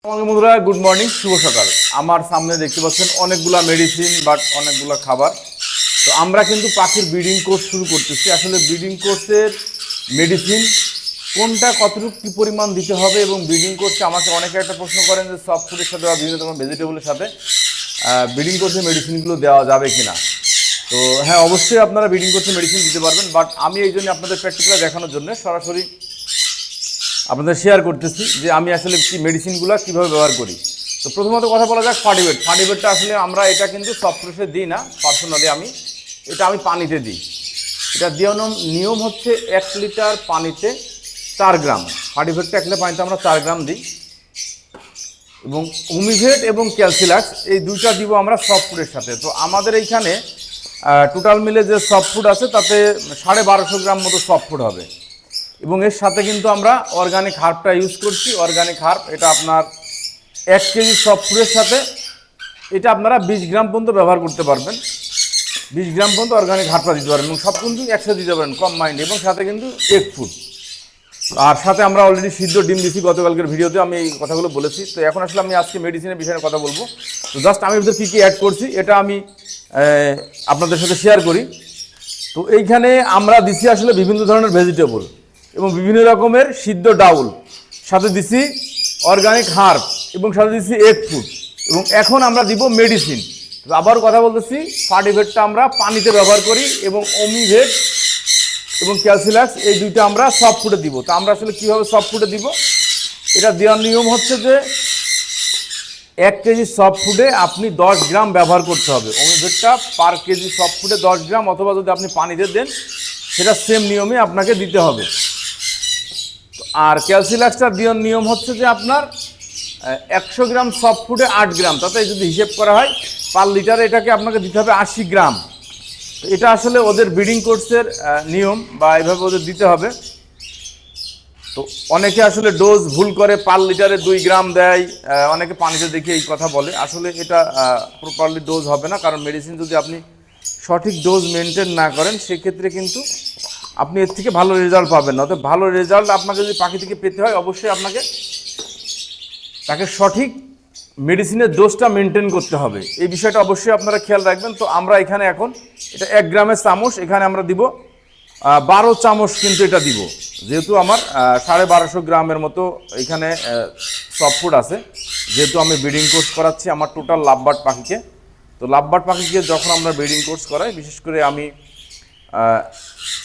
বন্ধুরা good morning, শুভ সকাল। আমার সামনে দেখতে পাচ্ছেন অনেকগুলা মেডিসিন বাট অনেকগুলা খাবার। তো আমরা কিন্তু পাখির ব্রিডিং কোর্স শুরু করতেছি। আসলে ব্রিডিং কোর্সের মেডিসিন কোনটা কতটুকু কী পরিমাণ দিতে হবে এবং ব্রিডিং কোর্সে আমাকে অনেকে একটা প্রশ্ন করেন যে সফট ফুডের সাথে বা বিভিন্ন রকম ভেজিটেবলের সাথে ব্রিডিং কোর্সের মেডিসিনগুলো দেওয়া যাবে কি না। তো হ্যাঁ, অবশ্যই আপনারা ব্রিডিং কোর্সে মেডিসিন দিতে পারবেন, বাট আমি এই জন্য আপনাদের প্র্যাকটিক্যাল দেখানোর জন্য সরাসরি আপনাদের শেয়ার করতেছি যে আমি আসলে কি মেডিসিনগুলো কীভাবে ব্যবহার করি। তো প্রথমত কথা বলা যাক ফার্টিবেট। ফার্টিবেটটা আসলে আমরা এটা কিন্তু সফট ফ্রেশে দিই না, পার্সোনালি আমি পানিতে দিই। এটা দেওয়ার নিয়ম হচ্ছে 1 লিটার পানিতে 4 গ্রাম। ফার্টিবেটটা 1 লিটার পানিতে আমরা 4 গ্রাম দিই এবং ওমিভেট এবং ক্যালসিলাক্স এই দুইটা দিব আমরা সফট ফুডের সাথে। তো আমাদের এইখানে টোটাল মিলে যে সফট ফুড আছে তাতে 1250 গ্রাম মতো সফট ফুড হবে এবং এর সাথে কিন্তু আমরা অর্গানিক হার্বটা ইউজ করছি। অর্গানিক হার্ব এটা আপনার 1 কেজি সফট ফুডের সাথে এটা আপনারা 20 গ্রাম পর্যন্ত ব্যবহার করতে পারবেন। 20 গ্রাম পর্যন্ত অর্গানিক হার্বটা দিতে পারবেন এবং সব কিন্তু একসাথে দিতে পারেন কম মাইন্ড, এবং সাথে কিন্তু এগ ফুড। আর সাথে আমরা অলরেডি সিদ্ধ ডিম দিচ্ছি, গতকালকের ভিডিওতে আমি এই কথাগুলো বলেছি। তো এখন আসলে আমি আজকে মেডিসিনের বিষয়ে কথা বলবো। তো জাস্ট আমি ভিতরে কী কী অ্যাড করছি এটা আমি আপনাদের সাথে শেয়ার করি। তো এইখানে আমরা দিচ্ছি আসলে বিভিন্ন ধরনের ভেজিটেবল এবং বিভিন্ন রকমের সিদ্ধ ডাউল, সাথে দিছি অর্গানিক হার্ব এবং সাথে দিচ্ছি এগ ফুড, এবং এখন আমরা দিব মেডিসিন। তো আবার কথা বলতেছি, ফার্টিভেটটা আমরা পানিতে ব্যবহার করি এবং ওমিভেট এবং ক্যালসিলাক্স এই দুইটা আমরা সফট ফুডে দিব। তো আমরা আসলে কীভাবে সফট ফুডে দিব, এটা দেওয়ার নিয়ম হচ্ছে যে 1 কেজি সফট ফুডে আপনি 10 গ্রাম ব্যবহার করতে হবে। ওমিভেটটা পার কেজি সফট ফুডে 10 গ্রাম, অথবা যদি আপনি পানিতে দেন সেটা সেম নিয়মে আপনাকে দিতে হবে। আর ক্যালসিলাক্সটা দেওয়ার নিয়ম হচ্ছে যে আপনার 100 গ্রাম সফট ফুডে 8 গ্রাম, তাতে যদি হিসেব করা হয় পার লিটারে এটাকে আপনাকে দিতে হবে 80 গ্রাম। তো এটা আসলে ওদের ব্রিডিং কোর্সের নিয়ম বা এইভাবে ওদের দিতে হবে। তো অনেকে আসলে ডোজ ভুল করে, পার লিটারে 2 গ্রাম দেয়, অনেকে পানিতে দেখে এই কথা বলে। আসলে এটা প্রপারলি ডোজ হবে না, কারণ মেডিসিন যদি আপনি সঠিক ডোজ মেনটেন না করেন সেক্ষেত্রে কিন্তু আপনি এর থেকে ভালো রেজাল্ট পাবেন না। অর্থাৎ ভালো রেজাল্ট আপনাকে যদি পাখি থেকে পেতে হয় অবশ্যই আপনাকে তাকে সঠিক মেডিসিনের ডোজটা মেনটেন করতে হবে। এই বিষয়টা অবশ্যই আপনারা খেয়াল রাখবেন। তো আমরা এখানে এখন এটা 1 গ্রামের চামচ, এখানে আমরা দিব 12 চামচ কিন্তু এটা দিব, যেহেতু আমার 1250 গ্রামের মতো এখানে সফট ফুড আছে। যেহেতু আমি ব্রিডিং কোর্স করাচ্ছি আমার টোটাল লাভবার্ড পাখিকে, তো লাভবার্ড পাখিকে যখন আমরা ব্রিডিং কোর্স করাই বিশেষ করে আমি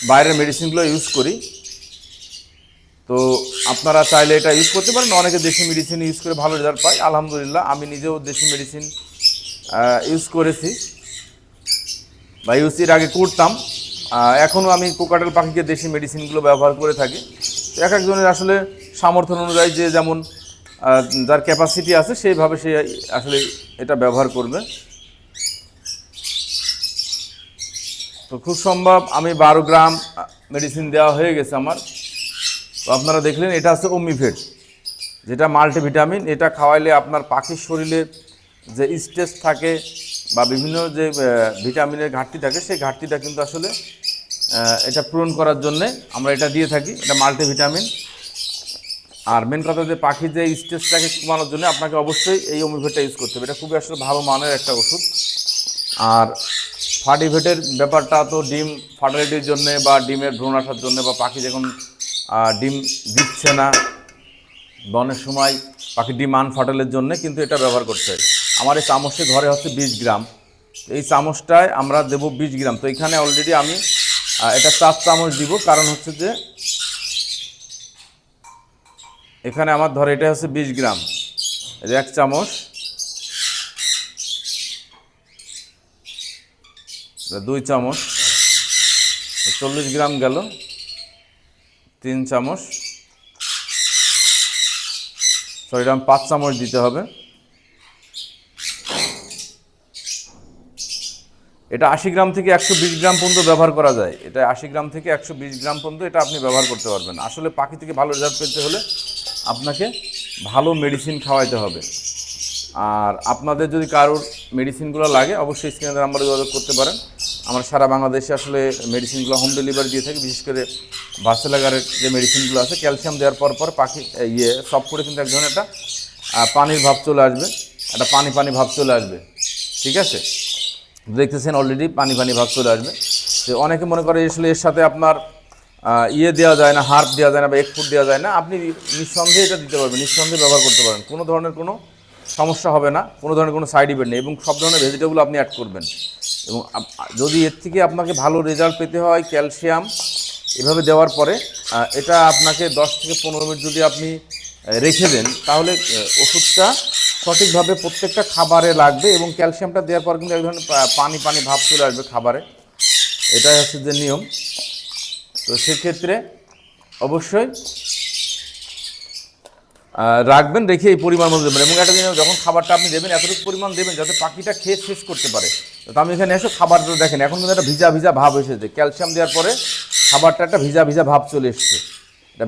বাইরের মেডিসিনগুলো ইউজ করি। তো আপনারা চাইলে এটা ইউজ করতে পারেন। অনেকে দেশি মেডিসিন ইউজ করে ভালো রেজাল্ট পায়, আলহামদুলিল্লাহ আমি নিজেও দেশি মেডিসিন ইউজ করেছি বা ইউজ এর আগে করতাম। এখনও আমি কোকাটেল পাখিকে দেশি মেডিসিনগুলো ব্যবহার করে থাকি। তো এক একজনের আসলে সামর্থ্য অনুযায়ী যে যেমন যার ক্যাপাসিটি আছে সেইভাবে সে আসলে এটা ব্যবহার করবে। তো খুব সম্ভব আমি 12 গ্রাম মেডিসিন দেওয়া হয়ে গেছে আমার। তো আপনারা দেখলেন এটা আছে ওমিভেট, যেটা মাল্টিভিটামিন। এটা খাওয়াইলে আপনার পাখির শরীরে যে স্ট্রেস থাকে বা বিভিন্ন যে ভিটামিনের ঘাটতি থাকে সেই ঘাটতিটা কিন্তু আসলে এটা পূরণ করার জন্যে আমরা এটা দিয়ে থাকি। এটা মাল্টিভিটামিন। আর মেন কথা যে পাখির যে স্ট্রেসটাকে কমানোর জন্য আপনাকে অবশ্যই এই ওমিভেটটা ইউজ করতে হবে। এটা খুবই আসলে ভালো মানের একটা ওষুধ। আর ফার্টিভেটের ব্যাপারটা তো ডিম ফার্টিলিটির জন্যে বা ডিমের ভ্রূণ আসার জন্য বা পাখি যখন ডিম দিচ্ছে না বা অনেক সময় পাখি ডিম আনফার্টাইলের জন্য কিন্তু এটা ব্যবহার করতে হয়। আমার এই চামচে ঘরে হচ্ছে 20 গ্রাম, এই চামচটায় আমরা দেব 20 গ্রাম। তো এখানে অলরেডি আমি এটা 4 চামচ দিব, কারণ হচ্ছে যে এখানে আমার ধরে এটা হচ্ছে 20 গ্রাম, 1 চামচ, 2 চামচ, 40 গ্রাম গেল, 3 চামচ, সরি এটা 5 চামচ দিতে হবে। এটা 80 গ্রাম থেকে 120 গ্রাম পর্যন্ত ব্যবহার করা যায়। এটা 80 গ্রাম থেকে 120 গ্রাম পর্যন্ত এটা আপনি ব্যবহার করতে পারবেন। আসলে পাখি থেকে ভালো রেজাল্ট পেতে হলে আপনাকে ভালো মেডিসিন খাওয়াইতে হবে। আর আপনাদের যদি কারোর মেডিসিনগুলো লাগে অবশ্যই স্ক্রিনের নাম্বারে যোগাযোগ করতে পারেন। আমরা সারা বাংলাদেশে আসলে মেডিসিনগুলো হোম ডেলিভারি দিয়ে থাকি। বিশেষ করে ভার্সেলাগারের যে মেডিসিনগুলো আছে ক্যালসিয়াম দেওয়ার পর পাখি সফট ফুডে কিন্তু এক ধরনের একটা পানির ভাব চলে আসবে, একটা পানি পানি ভাব চলে আসবে, ঠিক আছে? দেখতেছেন অলরেডি পানি পানি ভাব চলে আসবে। তো অনেকে মনে করে আসলে এর সাথে আপনার ইয়ে দেওয়া যায় না, হার্ব দেওয়া যায় না বা ফুড দেওয়া যায় না। আপনি নিঃসন্দেহে এটা দিতে পারবেন, নিঃসন্দেহে ব্যবহার করতে পারেন, কোনো ধরনের কোনো সমস্যা হবে না, কোনো ধরনের কোনো সাইড ইফেক্ট নেই, এবং সব ধরনের ভেজিটেবল আপনি অ্যাড করবেন। এবং যদি এর থেকে আপনাকে ভালো রেজাল্ট পেতে হয় ক্যালসিয়াম এভাবে দেওয়ার পরে, এটা আপনাকে 10 থেকে 15 মিনিট যদি আপনি রেখে দেন, তাহলে ওষুধটা সঠিকভাবে প্রত্যেকটা খাবারে লাগবে, এবং ক্যালসিয়ামটা দেওয়ার পর কিন্তু এক ধরনের পানি পানি ভাব চলে আসবে খাবারে। এটাই হচ্ছে যে নিয়ম। তো সেক্ষেত্রে অবশ্যই রাখবেন, রেখে এই পরিমাণ মতো দেবেন। এবং একটা জিনিস, যখন খাবারটা আপনি দেবেন এতটুকু পরিমাণ দেবেন যাতে পাখিটা খেয়ে শেষ করতে পারে। তো আমি এখানে এসে খাবারটা দেখেন, এখন কিন্তু একটা ভিজা ভিজা ভাব এসেছে, ক্যালসিয়াম দেওয়ার পরে খাবারটা একটা ভিজা ভিজা ভাব চলে এসছে। এটা